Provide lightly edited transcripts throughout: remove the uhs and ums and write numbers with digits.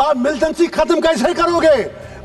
आप मिलिटेंसी खत्म कैसे करोगे?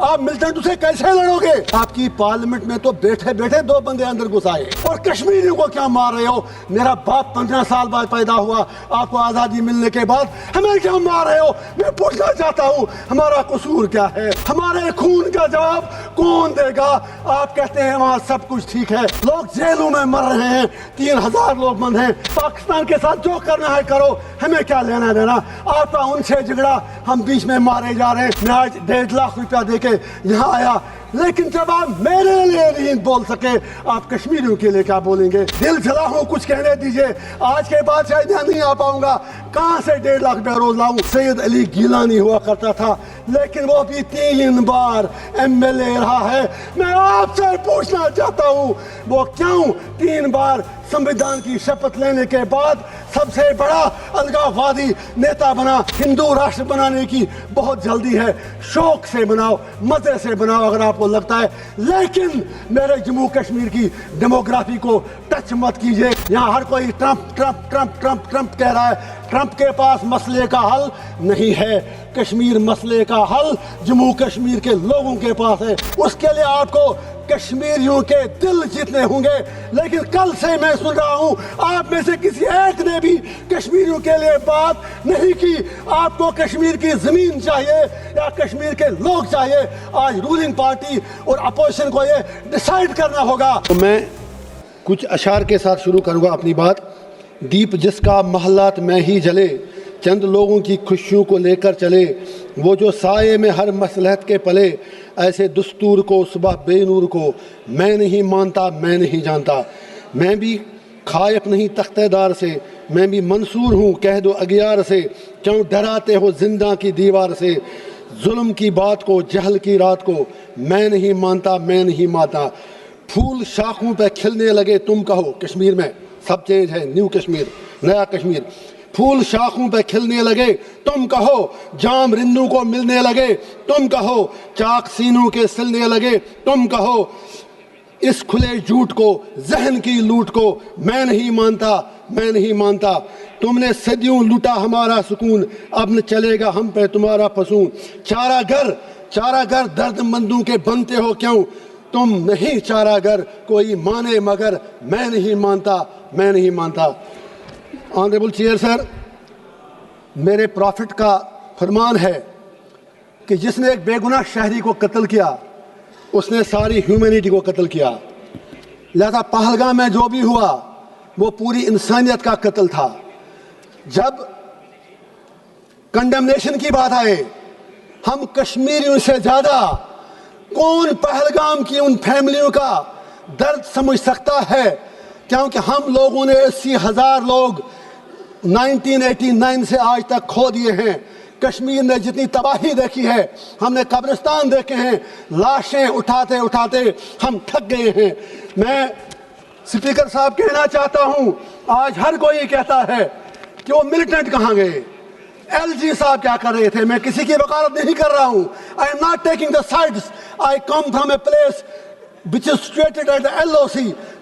आप मिलिटेंट से कैसे लड़ोगे? आपकी पार्लियामेंट में तो बैठे बैठे 2 बंदे अंदर घुस आए और कश्मीरियों को क्या मार रहे हो? मेरा बाप 15 साल बाद पैदा हुआ, आपको आजादी मिलने के बाद हमें क्या मार रहे हो? मैं पूछना चाहता हूँ हमारा कसूर क्या है? हमारे खून का जवाब कौन देगा? आप कहते हैं वहाँ सब कुछ ठीक है, लोग जेलों में मर रहे हैं, 3000 लोग बंद हैं, पाकिस्तान के साथ जो करना है करो, हमें क्या लेना देना? आपका उनसे झगड़ा, हम बीच में मारे जा रहे हैं। मैं आज 1.5 लाख रुपया देके यहाँ आया, लेकिन जब आप मेरे लिए नहीं बोल सके, आप कश्मीरियों के लिए क्या बोलेंगे? दिल जला हूँ, कुछ कहने दीजिए। आज के बाद शायद यहाँ नहीं आ पाऊंगा, कहाँ से 1.5 लाख रुपया रोज लाऊं? सैयद अली गिलानी हुआ करता था, लेकिन वो भी 3 बार MLA रहा है। मैं आपसे पूछना चाहता हूँ वो क्यों 3 बार संविधान की शपथ लेने के बाद सबसे बड़ा अलगाववादी नेता बना? हिंदू राष्ट्र बनाने की बहुत जल्दी है, शौक से बनाओ, मजे से बनाओ अगर आपको लगता है, लेकिन मेरे जम्मू कश्मीर की डेमोग्राफी को टच मत कीजिए। यहाँ हर कोई Trump Trump Trump Trump Trump कह रहा है। ट्रंप के पास मसले का हल नहीं है, कश्मीर मसले का हल जम्मू कश्मीर के लोगों के पास है। उसके लिए आपको कश्मीरियों के दिल जीतने होंगे। लेकिन कल से मैं सुन रहा हूं आप में से किसी एक ने भी कश्मीरियों के लिए बात नहीं की। आपको कश्मीर की जमीन चाहिए या कश्मीर के लोग चाहिए? आज रूलिंग पार्टी और अपोजिशन को ये डिसाइड करना होगा। तो मैं कुछ अशार के साथ शुरू करूंगा अपनी बात। दीप जिसका महलात में ही जले, चंद लोगों की खुशियों को लेकर चले, वो जो साये में हर मसलहत के पले, ऐसे दस्तूर को सुबह बेनूर को मैं नहीं मानता, मैं नहीं जानता। मैं भी खायफ नहीं तख्तेदार से, मैं भी मंसूर हूँ कह दो अगियार से, क्यों डराते हो जिंदा की दीवार से? जुल्म की बात को, जहल की रात को मैं नहीं मानता, मैं नहीं मानता। फूल शाखों पे खिलने लगे तुम कहो, कश्मीर में सब चेंज है, न्यू कश्मीर, नया कश्मीर। फूल शाखों पे खिलने लगे तुम कहो, जाम रिन्नू को मिलने लगे तुम कहो, चाक सीनों के सिलने लगे तुम कहो। इस खुले झूठ को, जहन की लूट को मैं नहीं मानता, मैं नहीं मानता। तुमने सदियों लूटा हमारा सुकून, अब न चलेगा हम पे तुम्हारा फसून। चारागर दर्दमंदों के बनते हो क्यों? तुम नहीं चारागर कोई माने मगर मैं नहीं मानता, मैं नहीं मानता। ऑनरेबल चेयर सर, मेरे प्रॉफिट का फरमान है कि जिसने एक बेगुनाह शहरी को कत्ल किया उसने सारी ह्यूमैनिटी को कत्ल किया। लिहाजा पहलगाम में जो भी हुआ वो पूरी इंसानियत का कत्ल था। जब कंडेमनेशन की बात आए, हम कश्मीरियों से ज्यादा कौन पहलगाम की उन फैमिलियों का दर्द समझ सकता है? क्योंकि हम लोगों ने 80,000 लोग 1989 से आज तक खो दिए हैं। कश्मीर ने जितनी तबाही देखी है, हमने कब्रिस्तान देखे हैं, लाशें उठाते उठाते हम थक गए हैं। मैं स्पीकर साहब कहना चाहता हूं, आज हर कोई कहता है कि वो मिलिटेंट कहां गए, LG साहब क्या कर रहे थे? मैं किसी की वकालत नहीं कर रहा हूं। आई am not taking the sides, I come from a place which is situated at the LOC।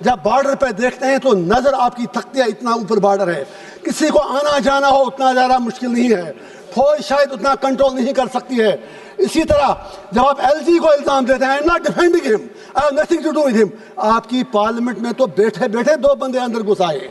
जब बॉर्डर पे देखते हैं तो नजर आपकी थकती है, इतना ऊपर बॉर्डर है, किसी को आना जाना हो उतना ज़्यादा मुश्किल नहीं है, फौज शायद उतना कंट्रोल नहीं कर सकती है। इसी तरह जब आप LG को इल्ज़ाम देते हैं, I am not defending him, I have nothing to do with him. आपकी पार्लियामेंट में तो बैठे बैठे 2 बंदे अंदर घुस आए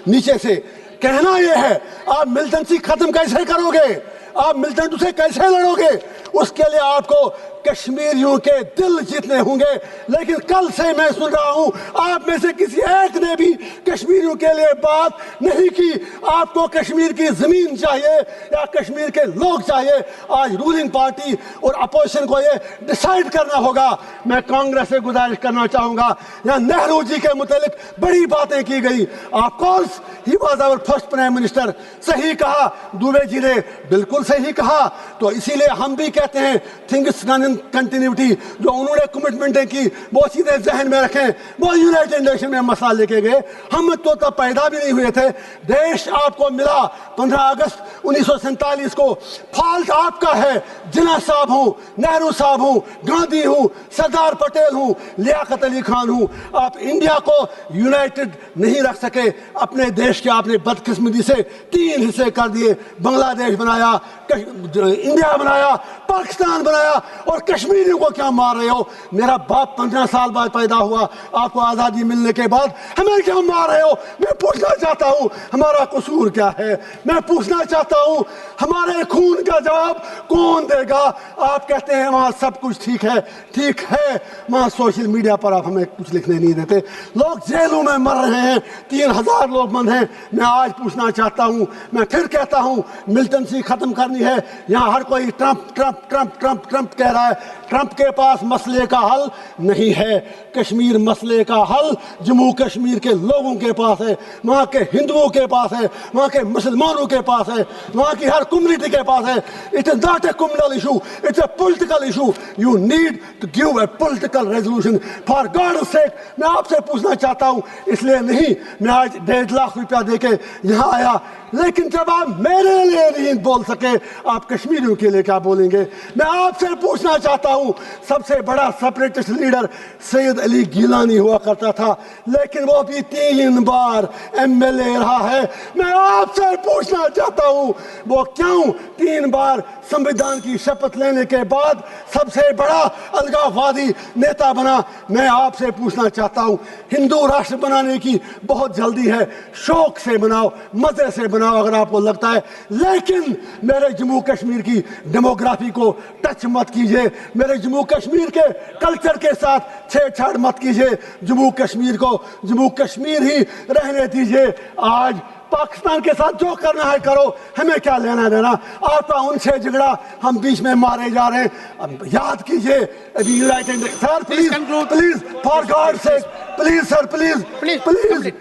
नीचे से। कहना यह है आप मिलिटेंसी खत्म कैसे करोगे? आप मिलिटेंट से कैसे लड़ोगे? उसके लिए आपको कश्मीरियों के दिल जीतने होंगे। लेकिन कल से मैं सुन रहा हूं आप में से किसी एक ने भी कश्मीरियों के लिए बात नहीं की। आपको कश्मीर की जमीन चाहिए या कश्मीर के लोग चाहिए? आज रूलिंग पार्टी और अपोजिशन को ये डिसाइड करना होगा। मैं कांग्रेस से गुजारिश करना चाहूंगा, यहाँ नेहरू जी के मुतालिक बड़ी बातें की गई। Of course he was our first prime minister, सही कहा दुबे जी ने, बिल्कुल सही कहा। तो इसीलिए हम भी कहते हैं थिंग्स डन इन कंटिन्यूटी जो उन्होंने कमिटमेंटें की वो सीधे जहन में रखें। वो यूनाइटेड नेशन में मसला लेके गए, हम तो तब पैदा भी नहीं हुए थे। देश आपको मिला 15 अगस्त 1947 को, फॉल्ट आपका है। जिन्ना साहब हूँ, नेहरू साहब हूँ, गांधी हूँ, सरदार पटेल हूँ, लियाकत अली खान हूँ। आप इंडिया को यूनाइटेड नहीं रख सके। अपने देश के आपने बदकिस्मती से 3 हिस्से कर दिए। बांग्लादेश बनाया, इंडिया बनाया, पाकिस्तान बनाया, और कश्मीरियों को क्या मार रहे हो? मेरा बाप 15 साल बाद पैदा हुआ, आपको आज़ादी मिलने के बाद हमें क्या मार रहे हो? मैं पूछना चाहता हूँ हमारा कसूर क्या है? मैं पूछना चाहता हूँ हमारे खून का जवाब कौन देगा? आप कहते हैं वहाँ सब कुछ ठीक है, ठीक है। वहाँ सोशल मीडिया पर आप हमें कुछ लिखने नहीं देते। लोग जेलों में मर रहे हैं, 3000 लोग बंद हैं। मैं आज पूछना चाहता हूँ, मैं फिर कहता हूँ, मिलिटेंसी खत्म करनी है। यहाँ हर कोई Trump Trump Trump Trump Trump कह रहा है। ट्रंप के पास मसले का हल नहीं है। कश्मीर मसले का हल जम्मू कश्मीर के लोगों के पास है, वहाँ के हिंदुओं के पास है, वहाँ के मुसलमानों के पास है, वहाँ की हर कम्युनिटी के पास है। It is not a communal issue, it's a political issue. You need to give a political resolution for God sake. मैं आपसे पूछना चाहता हूँ, इसलिए नहीं मैं आज 1.5 लाख रुपया देके यहाँ आया, लेकिन जब आप मेरे लिए नहीं बोल सके, आप कश्मीरियों के लिए क्या बोलेंगे? मैं आपसे पूछना चाहता हूँ, सबसे बड़ा सेपरेटिस्ट लीडर सैयद अली गिलानी हुआ करता था, लेकिन वो भी 3 बार MLA रहा है। मैं आपसे पूछना चाहता हूँ, वो क्यों 3 बार संविधान की शपथ लेने के बाद सबसे बड़ा अलगाववादी नेता बना? मैं आपसे पूछना चाहता हूँ, हिंदू राष्ट्र बनाने की बहुत जल्दी है, शौक से बनाओ, मजे से बनाओ अगर आपको लगता है, लेकिन मेरे जम्मू कश्मीर की डेमोग्राफी को टच मत कीजिए, मेरे जम्मू कश्मीर के कल्चर के साथ छेड़छाड़ मत कीजिए। जम्मू कश्मीर को जम्मू कश्मीर ही रहने दीजिए। आज पाकिस्तान के साथ जो करना है करो, हमें क्या लेना देना? आपका उनसे झगड़ा, हम बीच में मारे जा रहे हैं। अब याद कीजिए अभी United, sir please please for God sec, please sir please please.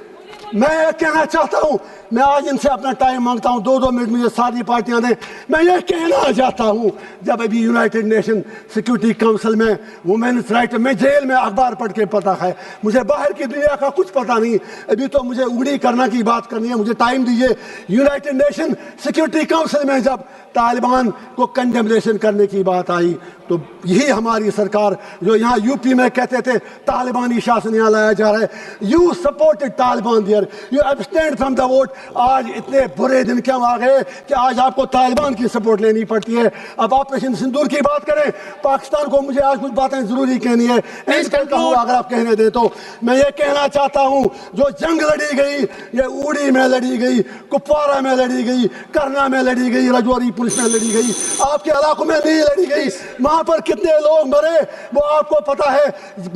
मैं कहना चाहता हूँ, मैं आज इनसे अपना टाइम मांगता हूँ, 2-2 मिनट मुझे सारी पार्टियां दें। मैं ये कहना चाहता हूँ, जब अभी यूनाइटेड नेशन सिक्योरिटी काउंसिल में वुमेन्स राइट, मैं जेल में अखबार पढ़ के पता है, मुझे बाहर की दुनिया का कुछ पता नहीं। अभी तो मुझे उड़ी करना की बात करनी है, मुझे टाइम दीजिए। यूनाइटेड नेशन सिक्योरिटी काउंसिल में जब तालिबान को कंडेमनेशन करने की बात आई, तो यही हमारी सरकार जो यहाँ यूपी में कहते थे तालिबानी शासन यहाँ लाया जा रहा है, you supported Taliban there, you abstained from the vote. आज इतने बुरे दिन क्यों आ गए कि आज आपको तालिबान की सपोर्ट लेनी पड़ती है? अब ऑपरेशन सिंदूर की बात करें, पाकिस्तान को मुझे आज कुछ बातें जरूरी कहनी है, अगर आप कहने दें तो। मैं ये कहना चाहता हूँ, जो जंग लड़ी गई, ये उड़ी में लड़ी गई, कुपवारा में लड़ी गई, करना में लड़ी गई, रजौरी पुलिस में लड़ी गई, आपके इलाकों में नहीं लड़ी गई। वहां पर कितने लोग मरे वो आपको पता है।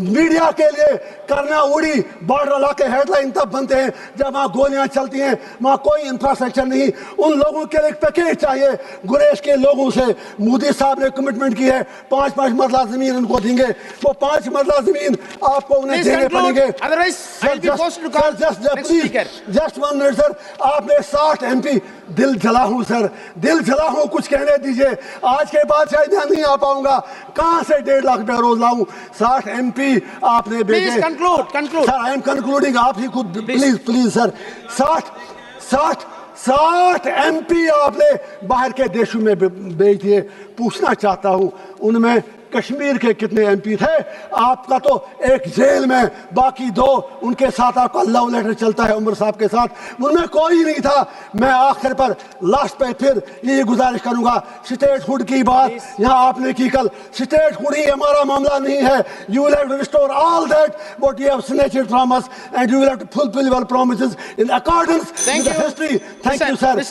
मीडिया के लिए करना उड़ी बॉर्डर इलाके हेडलाइन तब बनते हैं जब वहां गोलियां चलती हैं, वहां कोई इंफ्रास्ट्रक्चर नहीं। उन लोगों के लिए पैकेज चाहिए। गुरेज के लोगों से मोदी साहब ने कमिटमेंट की है 5-5 मरला जमीन उनको देंगे, वो 5 मरला जमीन आपको उन्हें देने पड़ेंगे। जस्ट 1 मिनट सर, आपने 60 MP, दिल जला हूं सर, दिल जला हूं, कुछ कहने दीजिए। आज के बाद शायद यहाँ नहीं आ पाऊंगा, कहां से 1.5 लाख रुपया रोज लाऊं? 60 MP आपने भेजे। सर आई एम कंक्लूडिंग, आप ही खुद प्लीज प्लीज सर। 60 MP आपने बाहर के देशों में भेज दिए। पूछना चाहता हूं, उनमें कश्मीर के कितने MP थे? आपका तो एक जेल में, बाकी 2 उनके साथ आपका लव लेटर चलता है उमर साहब के साथ, उनमें कोई नहीं था। मैं आखिर पर लास्ट पे फिर ये गुजारिश करूंगा, स्टेट हुड की बात यहाँ आपने की कल, स्टेट हुड ही हमारा मामला नहीं है। You will have to restore all that what you have snatched from us and you will have to fulfil your promises in accordance with the history. Thank you sir.